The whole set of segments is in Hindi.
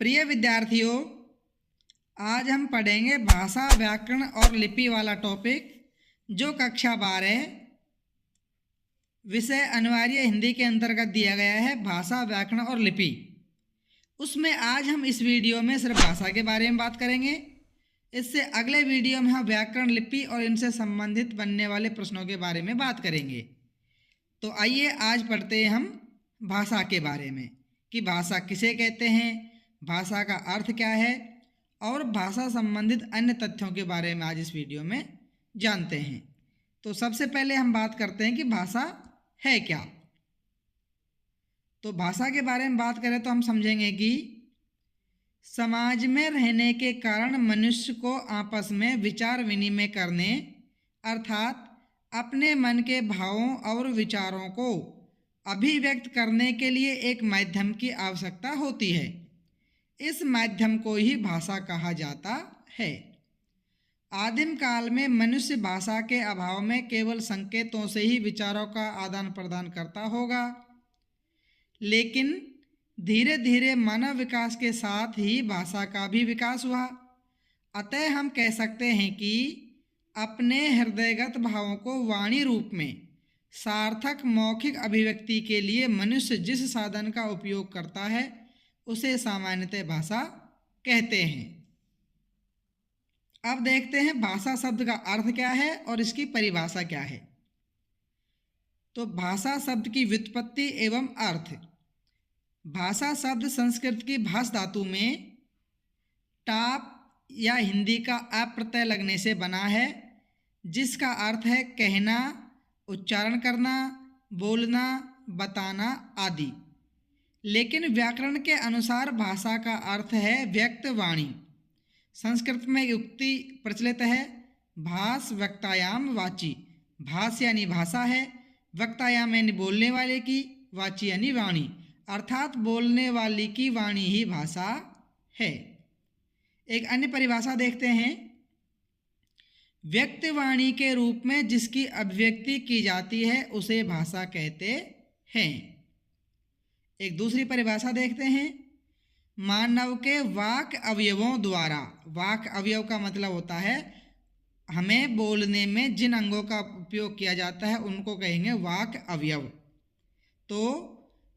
प्रिय विद्यार्थियों, आज हम पढ़ेंगे भाषा, व्याकरण और लिपि वाला टॉपिक, जो कक्षा 12 विषय अनिवार्य हिंदी के अंतर्गत दिया गया है। भाषा, व्याकरण और लिपि। उसमें आज हम इस वीडियो में सिर्फ भाषा के बारे में बात करेंगे। इससे अगले वीडियो में हम व्याकरण, लिपि और इनसे संबंधित बनने वाले प्रश्नों के बारे में बात करेंगे। तो आइए आज पढ़ते हैं हम भाषा के बारे में कि भाषा किसे कहते हैं, भाषा का अर्थ क्या है और भाषा संबंधित अन्य तथ्यों के बारे में आज इस वीडियो में जानते हैं। तो सबसे पहले हम बात करते हैं कि भाषा है क्या। तो भाषा के बारे में बात करें तो हम समझेंगे कि समाज में रहने के कारण मनुष्य को आपस में विचार विनिमय करने अर्थात अपने मन के भावों और विचारों को अभिव्यक्त करने के लिए एक माध्यम की आवश्यकता होती है। इस माध्यम को ही भाषा कहा जाता है। आदिम काल में मनुष्य भाषा के अभाव में केवल संकेतों से ही विचारों का आदान प्रदान करता होगा, लेकिन धीरे धीरे मानव विकास के साथ ही भाषा का भी विकास हुआ। अतः हम कह सकते हैं कि अपने हृदयगत भावों को वाणी रूप में सार्थक मौखिक अभिव्यक्ति के लिए मनुष्य जिस साधन का उपयोग करता है उसे सामान्यतः भाषा कहते हैं। अब देखते हैं भाषा शब्द का अर्थ क्या है और इसकी परिभाषा क्या है। तो भाषा शब्द की व्युत्पत्ति एवं अर्थ। भाषा शब्द संस्कृत की भाष धातु में टाप या हिंदी का अ प्रत्यय लगने से बना है, जिसका अर्थ है कहना, उच्चारण करना, बोलना, बताना आदि। लेकिन व्याकरण के अनुसार भाषा का अर्थ है व्यक्त वाणी। संस्कृत में युक्ति प्रचलित है, भाष वक्तायाम वाची। भाष यानी भाषा है, वक्तायाम यानी बोलने वाले की, वाची यानी वाणी, अर्थात बोलने वाली की वाणी ही भाषा है। एक अन्य परिभाषा देखते हैं। व्यक्त वाणी के रूप में जिसकी अभिव्यक्ति की जाती है उसे भाषा कहते हैं। एक दूसरी परिभाषा देखते हैं। मानव के वाक अवयवों द्वारा, वाक अवयव का मतलब होता है हमें बोलने में जिन अंगों का उपयोग किया जाता है उनको कहेंगे वाक अवयव। तो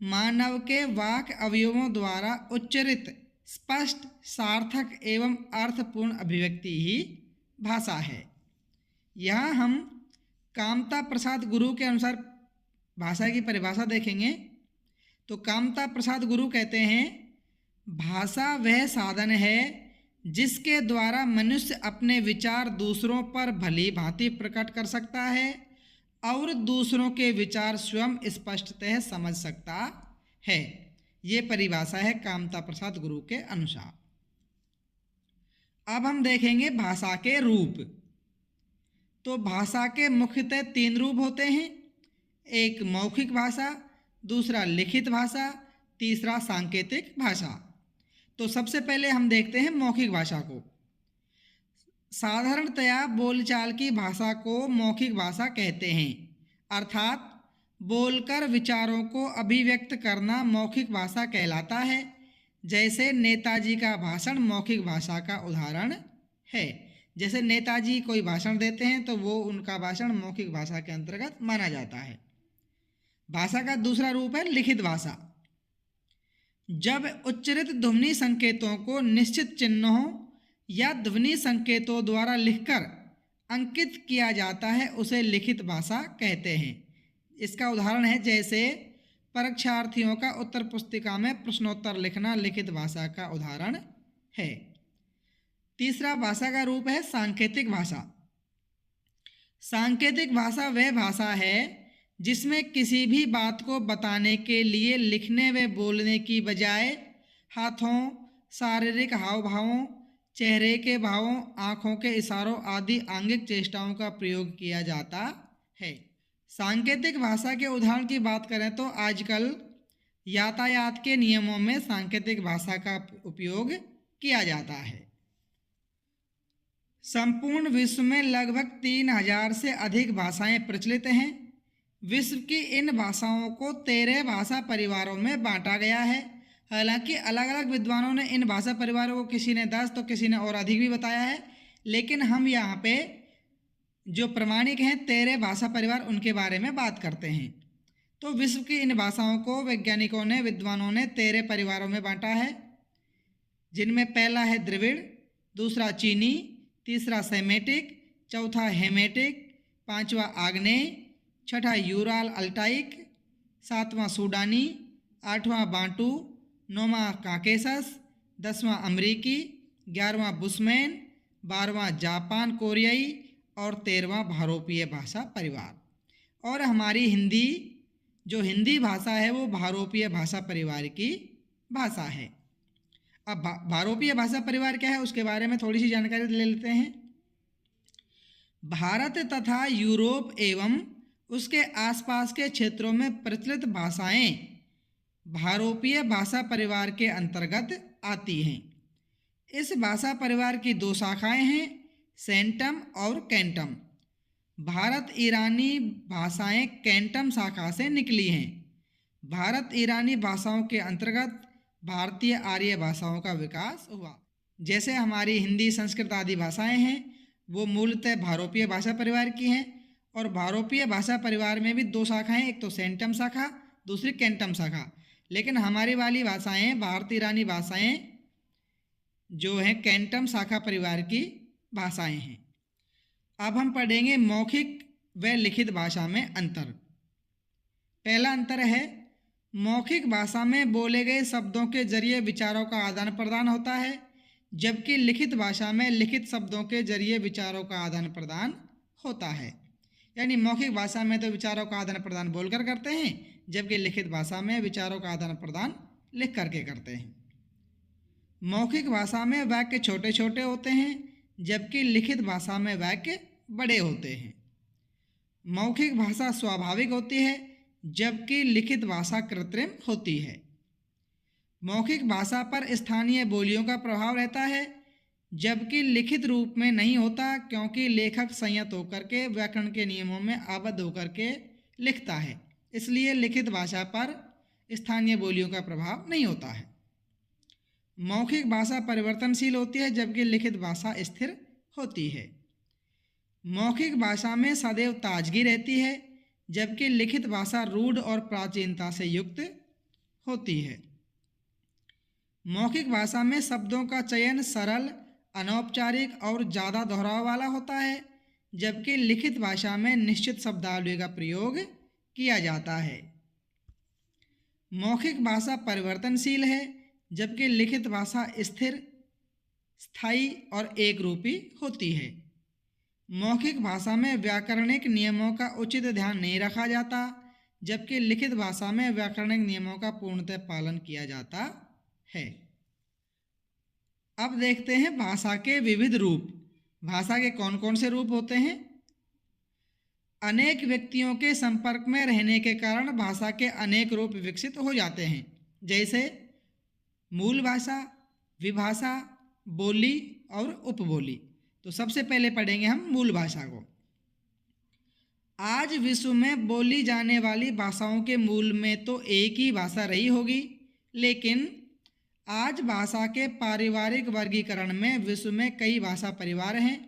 मानव के वाक अवयवों द्वारा उच्चरित स्पष्ट, सार्थक एवं अर्थपूर्ण अभिव्यक्ति ही भाषा है। यहाँ हम कामता प्रसाद गुरु के अनुसार भाषा की परिभाषा देखेंगे। तो कामता प्रसाद गुरु कहते हैं, भाषा वह साधन है जिसके द्वारा मनुष्य अपने विचार दूसरों पर भली भांति प्रकट कर सकता है और दूसरों के विचार स्वयं स्पष्टतः समझ सकता है। ये परिभाषा है कामता प्रसाद गुरु के अनुसार। अब हम देखेंगे भाषा के रूप। तो भाषा के मुख्यतः 3 रूप होते हैं। एक मौखिक भाषा, दूसरा लिखित भाषा, तीसरा सांकेतिक भाषा। तो सबसे पहले हम देखते हैं मौखिक भाषा को। साधारणतया बोलचाल की भाषा को मौखिक भाषा कहते हैं, अर्थात बोलकर विचारों को अभिव्यक्त करना मौखिक भाषा कहलाता है। जैसे नेताजी का भाषण मौखिक भाषा का उदाहरण है। जैसे नेताजी कोई भाषण देते हैं तो वो उनका भाषण मौखिक भाषा के अंतर्गत माना जाता है। भाषा का दूसरा रूप है लिखित भाषा। जब उच्चरित ध्वनि संकेतों को निश्चित चिन्हों या ध्वनि संकेतों द्वारा लिखकर अंकित किया जाता है उसे लिखित भाषा कहते हैं। इसका उदाहरण है जैसे परीक्षार्थियों का उत्तर पुस्तिका में प्रश्नोत्तर लिखना लिखित भाषा का उदाहरण है। तीसरा भाषा का रूप है सांकेतिक भाषा। सांकेतिक भाषा वह भाषा है जिसमें किसी भी बात को बताने के लिए लिखने व बोलने की बजाय हाथों, शारीरिक हाव भावों, चेहरे के भावों, आँखों के इशारों आदि आंगिक चेष्टाओं का प्रयोग किया जाता है। सांकेतिक भाषा के उदाहरण की बात करें तो आजकल यातायात के नियमों में सांकेतिक भाषा का उपयोग किया जाता है। संपूर्ण विश्व में लगभग 3000 से अधिक भाषाएं प्रचलित हैं। विश्व की इन भाषाओं को 13 भाषा परिवारों में बांटा गया है। हालांकि अलग अलग विद्वानों ने इन भाषा परिवारों को किसी ने 10 तो किसी ने और अधिक भी बताया है, लेकिन हम यहाँ पे जो प्रमाणिक हैं 13 भाषा परिवार उनके बारे में बात करते हैं। तो विश्व की इन भाषाओं को वैज्ञानिकों ने विद्वानों ने 13 परिवारों में बांटा है, जिनमें पहला है द्रविड़, दूसरा चीनी, तीसरा सेमेटिक, चौथा हेमेटिक, पांचवा आग्नेय, छठा यूराल अल्टाइक, सातवां सूडानी, आठवां बांटू, नौवां काकेसस, 10वां अमरीकी, 11वां बुशमैन, 12वां जापान कोरियाई और 13वां भारोपीय भाषा परिवार। और हमारी हिंदी, जो हिंदी भाषा है वो भारोपीय भाषा परिवार की भाषा है। अब भारोपीय भाषा परिवार क्या है उसके बारे में थोड़ी सी जानकारी ले लेते हैं। भारत तथा यूरोप एवं उसके आसपास के क्षेत्रों में प्रचलित भाषाएं भारोपीय भाषा परिवार के अंतर्गत आती हैं। इस भाषा परिवार की 2 शाखाएं हैं, सेंटम और कैंटम। भारत ईरानी भाषाएं कैंटम शाखा से निकली हैं। भारत ईरानी भाषाओं के अंतर्गत भारतीय आर्य भाषाओं का विकास हुआ। जैसे हमारी हिंदी, संस्कृत आदि भाषाएं हैं वो मूलतः भारोपीय भाषा परिवार की हैं, और भारोपीय भाषा परिवार में भी 2 शाखाएं, एक तो सेंटम शाखा, दूसरी कैंटम शाखा। लेकिन हमारी वाली भाषाएं, भारत ईरानी भाषाएं जो हैं कैंटम शाखा परिवार की भाषाएं हैं। अब हम पढ़ेंगे मौखिक व लिखित भाषा में अंतर। पहला अंतर है, मौखिक भाषा में बोले गए शब्दों के जरिए विचारों का आदान प्रदान होता है, जबकि लिखित भाषा में लिखित शब्दों के जरिए विचारों का आदान प्रदान होता है। यानी मौखिक भाषा में तो विचारों का आदान प्रदान बोलकर करते हैं, जबकि लिखित भाषा में विचारों का आदान प्रदान लिख करके करते हैं। मौखिक भाषा में वाक्य छोटे छोटे होते हैं, जबकि लिखित भाषा में वाक्य बड़े होते हैं। मौखिक भाषा स्वाभाविक होती है, जबकि लिखित भाषा कृत्रिम होती है। मौखिक भाषा पर स्थानीय बोलियों का प्रभाव रहता है, जबकि लिखित रूप में नहीं होता, क्योंकि लेखक संयत होकर के व्याकरण के नियमों में आबद्ध होकर के लिखता है, इसलिए लिखित भाषा पर स्थानीय बोलियों का प्रभाव नहीं होता है। मौखिक भाषा परिवर्तनशील होती है, जबकि लिखित भाषा स्थिर होती है। मौखिक भाषा में सदैव ताजगी रहती है, जबकि लिखित भाषा रूढ़ और प्राचीनता से युक्त होती है। मौखिक भाषा में शब्दों का चयन सरल, अनौपचारिक और ज़्यादा दोहराव वाला होता है, जबकि लिखित भाषा में निश्चित शब्दावली का प्रयोग किया जाता है। मौखिक भाषा परिवर्तनशील है, जबकि लिखित भाषा स्थिर, स्थायी और एकरूपी होती है। मौखिक भाषा में व्याकरणिक नियमों का उचित ध्यान नहीं रखा जाता, जबकि लिखित भाषा में व्याकरणिक नियमों का पूर्णतः पालन किया जाता है। अब देखते हैं भाषा के विविध रूप। भाषा के कौन कौन से रूप होते हैं? अनेक व्यक्तियों के संपर्क में रहने के कारण भाषा के अनेक रूप विकसित हो जाते हैं, जैसे मूल भाषा, विभाषा, बोली और उपबोली। तो सबसे पहले पढ़ेंगे हम मूल भाषा को। आज विश्व में बोली जाने वाली भाषाओं के मूल में तो एक ही भाषा रही होगी, लेकिन आज भाषा के पारिवारिक वर्गीकरण में विश्व में कई भाषा परिवार हैं।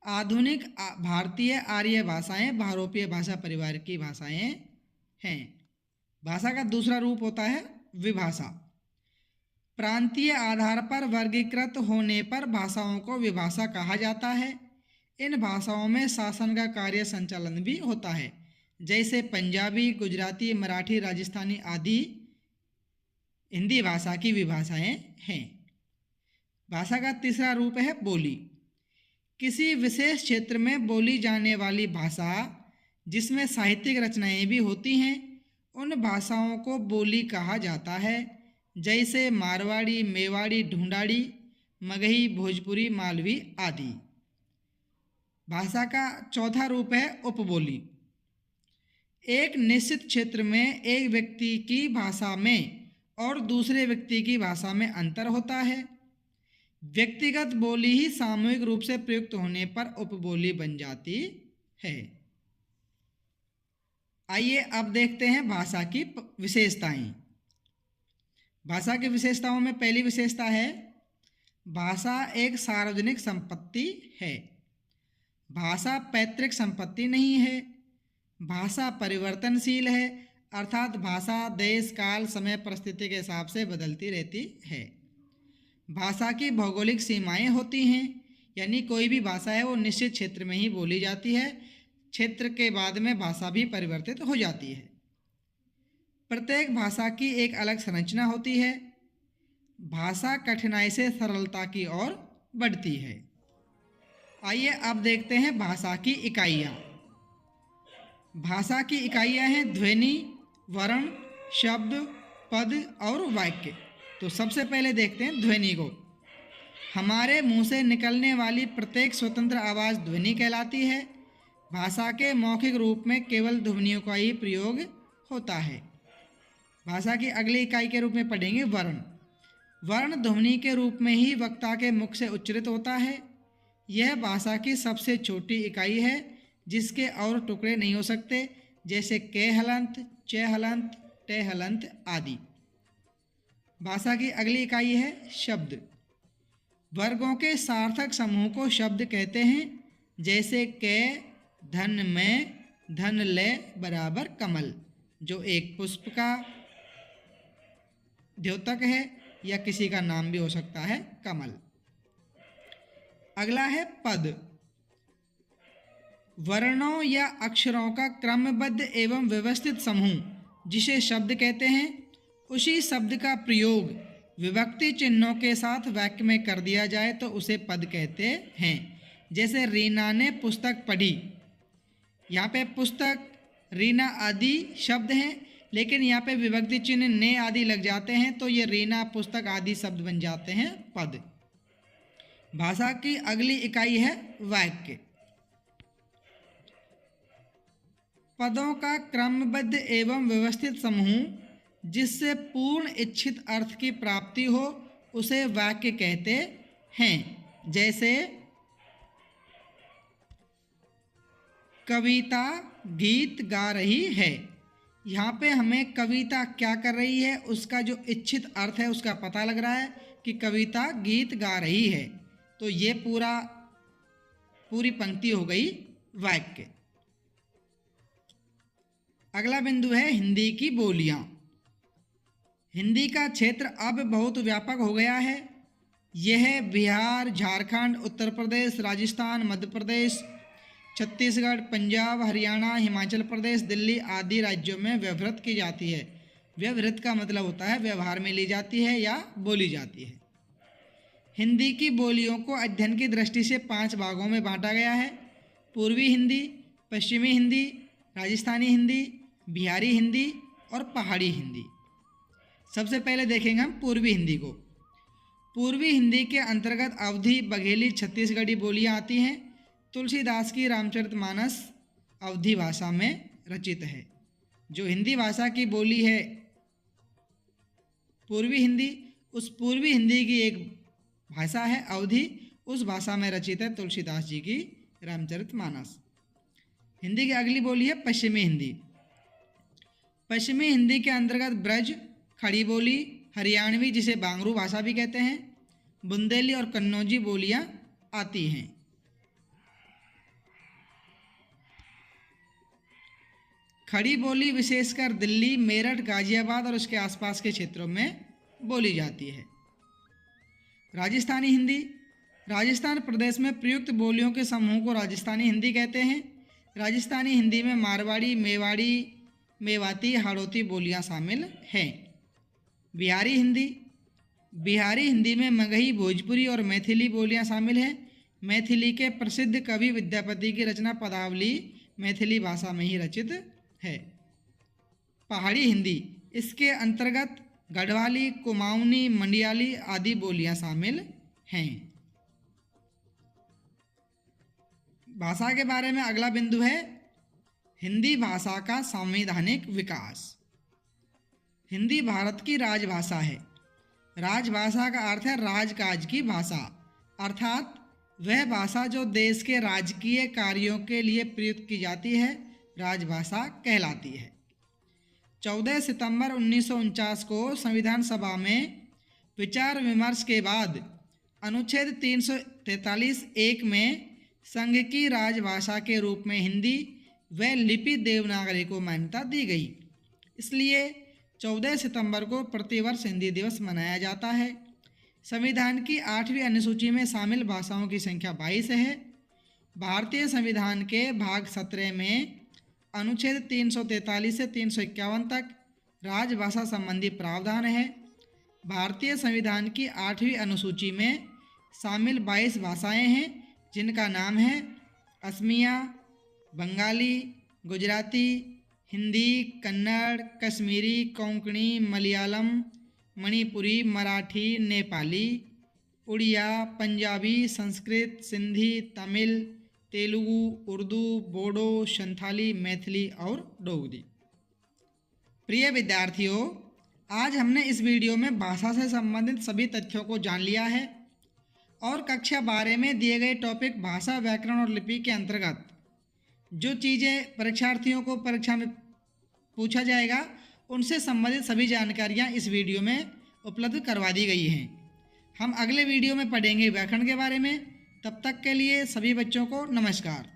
आधुनिक भारतीय आर्य भाषाएं भारोपीय भाषा परिवार की भाषाएं हैं। भाषा का दूसरा रूप होता है विभाषा। प्रांतीय आधार पर वर्गीकृत होने पर भाषाओं को विभाषा कहा जाता है। इन भाषाओं में शासन का कार्य संचालन भी होता है, जैसे पंजाबी, गुजराती, मराठी, राजस्थानी आदि हिंदी भाषा की विभाषाएं हैं। भाषा का तीसरा रूप है बोली। किसी विशेष क्षेत्र में बोली जाने वाली भाषा जिसमें साहित्यिक रचनाएं भी होती हैं, उन भाषाओं को बोली कहा जाता है, जैसे मारवाड़ी, मेवाड़ी, ढूंढाड़ी, मगही, भोजपुरी, मालवी आदि। भाषा का चौथा रूप है उपबोली। एक निश्चित क्षेत्र में एक व्यक्ति की भाषा में और दूसरे व्यक्ति की भाषा में अंतर होता है। व्यक्तिगत बोली ही सामूहिक रूप से प्रयुक्त होने पर उपबोली बन जाती है। आइए अब देखते हैं भाषा की विशेषताएं। भाषा की विशेषताओं में पहली विशेषता है भाषा एक सार्वजनिक संपत्ति है। भाषा पैतृक संपत्ति नहीं है। भाषा परिवर्तनशील है, अर्थात भाषा देश काल समय परिस्थिति के हिसाब से बदलती रहती है। भाषा की भौगोलिक सीमाएं होती हैं, यानी कोई भी भाषा है वो निश्चित क्षेत्र में ही बोली जाती है, क्षेत्र के बाद में भाषा भी परिवर्तित हो जाती है। प्रत्येक भाषा की एक अलग संरचना होती है। भाषा कठिनाई से सरलता की ओर बढ़ती है। आइए अब देखते हैं भाषा की इकाइयाँ। भाषा की इकाइयाँ हैं ध्वनि, वर्ण, शब्द, पद और वाक्य। तो सबसे पहले देखते हैं ध्वनि को। हमारे मुंह से निकलने वाली प्रत्येक स्वतंत्र आवाज़ ध्वनि कहलाती है। भाषा के मौखिक रूप में केवल ध्वनियों का ही प्रयोग होता है। भाषा की अगली इकाई के रूप में पढ़ेंगे वर्ण। वर्ण ध्वनि के रूप में ही वक्ता के मुख से उच्चारित होता है। यह भाषा की सबसे छोटी इकाई है जिसके और टुकड़े नहीं हो सकते, जैसे के हलंत, च हलंत, टे हलंत आदि। भाषा की अगली इकाई है शब्द। वर्गों के सार्थक समूह को शब्द कहते हैं, जैसे के, धन में, धन ले बराबर कमल, जो एक पुष्प का द्योतक है या किसी का नाम भी हो सकता है कमल। अगला है पद। वर्णों या अक्षरों का क्रमबद्ध एवं व्यवस्थित समूह जिसे शब्द कहते हैं। उसी शब्द का प्रयोग विभक्ति चिन्हों के साथ वाक्य में कर दिया जाए तो उसे पद कहते हैं। जैसे रीना ने पुस्तक पढ़ी, यहाँ पे पुस्तक, रीना आदि शब्द हैं, लेकिन यहाँ पे विभक्ति चिन्ह ने आदि लग जाते हैं तो ये रीना, पुस्तक आदि शब्द बन जाते हैं पद। भाषा की अगली इकाई है वाक्य। पदों का क्रमबद्ध एवं व्यवस्थित समूह जिससे पूर्ण इच्छित अर्थ की प्राप्ति हो उसे वाक्य कहते हैं। जैसे कविता गीत गा रही है, यहाँ पे हमें कविता क्या कर रही है उसका जो इच्छित अर्थ है उसका पता लग रहा है कि कविता गीत गा रही है, तो ये पूरी पंक्ति हो गई वाक्य। अगला बिंदु है हिंदी की बोलियां। हिंदी का क्षेत्र अब बहुत व्यापक हो गया है। यह बिहार, झारखंड, उत्तर प्रदेश, राजस्थान, मध्य प्रदेश, छत्तीसगढ़, पंजाब, हरियाणा, हिमाचल प्रदेश, दिल्ली आदि राज्यों में व्यवहृत की जाती है। व्यवहृत का मतलब होता है व्यवहार में ली जाती है या बोली जाती है। हिंदी की बोलियों को अध्ययन की दृष्टि से 5 भागों में बांटा गया है। पूर्वी हिंदी, पश्चिमी हिंदी, राजस्थानी हिंदी, बिहारी हिंदी और पहाड़ी हिंदी। सबसे पहले देखेंगे हम पूर्वी हिंदी को। पूर्वी हिंदी के अंतर्गत अवधी, बघेली, छत्तीसगढ़ी बोलियां आती हैं। तुलसीदास की रामचरितमानस अवधी भाषा में रचित है। जो हिंदी भाषा की बोली है पूर्वी हिंदी, उस पूर्वी हिंदी की एक भाषा है अवधी, उस भाषा में रचित है तुलसीदास जी की रामचरितमानस। हिंदी की अगली बोली है पश्चिमी हिंदी। पश्चिमी हिंदी के अंतर्गत ब्रज, खड़ी बोली, हरियाणवी जिसे बांगरू भाषा भी कहते हैं, बुंदेली और कन्नौजी बोलियां आती हैं। खड़ी बोली विशेषकर दिल्ली, मेरठ, गाजियाबाद और उसके आसपास के क्षेत्रों में बोली जाती है। राजस्थानी हिंदी। राजस्थान प्रदेश में प्रयुक्त बोलियों के समूह को राजस्थानी हिंदी कहते हैं। राजस्थानी हिंदी में मारवाड़ी, मेवाड़ी, मेवाती, हाड़ौती बोलियां शामिल हैं। बिहारी हिंदी। बिहारी हिंदी में मगही, भोजपुरी और मैथिली बोलियां शामिल हैं। मैथिली के प्रसिद्ध कवि विद्यापति की रचना पदावली मैथिली भाषा में ही रचित है। पहाड़ी हिंदी। इसके अंतर्गत गढ़वाली, कुमाऊनी, मंडियाली आदि बोलियां शामिल हैं। भाषा के बारे में अगला बिंदु है हिंदी भाषा का संवैधानिक विकास। हिंदी भारत की राजभाषा है। राजभाषा का अर्थ है राजकाज की भाषा, अर्थात वह भाषा जो देश के राजकीय कार्यों के लिए प्रयुक्त की जाती है राजभाषा कहलाती है। 14 सितंबर 1949 को संविधान सभा में विचार विमर्श के बाद अनुच्छेद 343(1) में संघ की राजभाषा के रूप में हिंदी व लिपि देवनागरी को मान्यता दी गई। इसलिए 14 सितंबर को प्रतिवर्ष हिंदी दिवस मनाया जाता है। संविधान की 8वीं अनुसूची में शामिल भाषाओं की संख्या 22 है। भारतीय संविधान के भाग 17 में अनुच्छेद 343 से 351 तक राजभाषा संबंधी प्रावधान है। भारतीय संविधान की 8वीं अनुसूची में शामिल 22 भाषाएं हैं, जिनका नाम है असमिया, बंगाली, गुजराती, हिंदी, कन्नड़, कश्मीरी, कोंकणी, मलयालम, मणिपुरी, मराठी, नेपाली, उड़िया, पंजाबी, संस्कृत, सिंधी, तमिल, तेलुगु, उर्दू, बोडो, संथाली, मैथिली और डोगरी। प्रिय विद्यार्थियों, आज हमने इस वीडियो में भाषा से संबंधित सभी तथ्यों को जान लिया है और कक्षा 12 में दिए गए टॉपिक भाषा, व्याकरण और लिपि के अंतर्गत जो चीज़ें परीक्षार्थियों को परीक्षा में पूछा जाएगा उनसे संबंधित सभी जानकारियाँ इस वीडियो में उपलब्ध करवा दी गई हैं। हम अगले वीडियो में पढ़ेंगे व्याकरण के बारे में। तब तक के लिए सभी बच्चों को नमस्कार।